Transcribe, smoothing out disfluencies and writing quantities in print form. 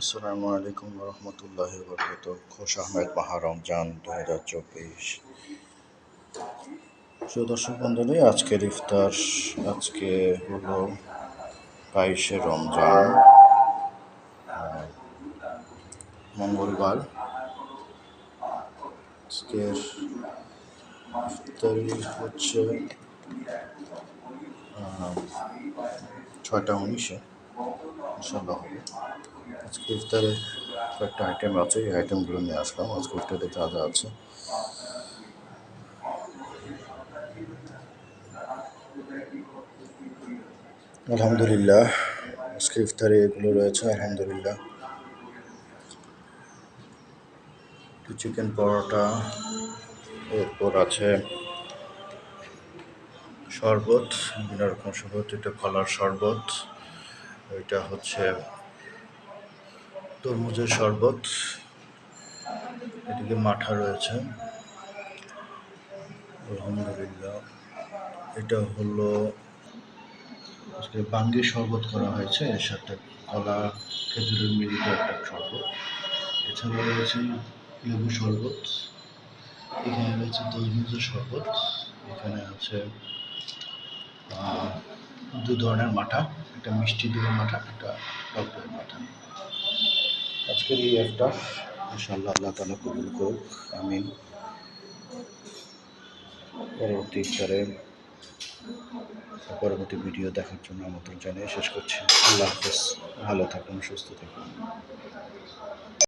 আসসালামু আলাইকুম রহমতুল্লাহি বরকাত। খোশ আহমেদ মাহ রমজান 2024। প্রিয় দর্শক মণ্ডলী, আজকের ইফতার আজকে হলো 22শে রমজান, মঙ্গলবার। আজকের ইফতারি হচ্ছে 6টা 19-এ ইনশাল্লাহ হবে। আজকে ইফতারে কয়েকটা আইটেম আছে, এই আইটেমগুলো নিয়ে আসলাম। আজকে ইফতারে যা যা আছে আলহামদুলিল্লাহ, আজকে ইফতারে এগুলো রয়েছে আলহামদুলিল্লাহ। চিকেন পরোটা, এরপর আছে শরবত, বিভিন্ন রকম শরবত। এটা কলার শরবত, এটা হচ্ছে তরমুজের শরবত, এদিকে মাঠা রয়েছে আলহামদুলিল্লাহ। এটা হলো আজকে বাঙ্গি শরবত করা হয়েছে, এর সাথে কলা খেজুরের মিলিত একটা শরবত। এছাড়া রয়েছে লেবু শরবত, এখানে রয়েছে তরমুজের শরবত, এখানে আছে দু ধরনের মাঠা, একটা মিষ্টি দইয়ের মাঠা, একটা টক দইয়ের মাঠা। আজকের এই ইফতার ইনশাআল্লাহ আল্লাহ তাআলা কবুল করুক, আমিন। পরবর্তী ভিডিও দেখার জন্য আমন্ত্রণ জানিয়ে শেষ করছি। আল্লাহ হাফেজ, ভালো থাকুন, সুস্থ থাকুন।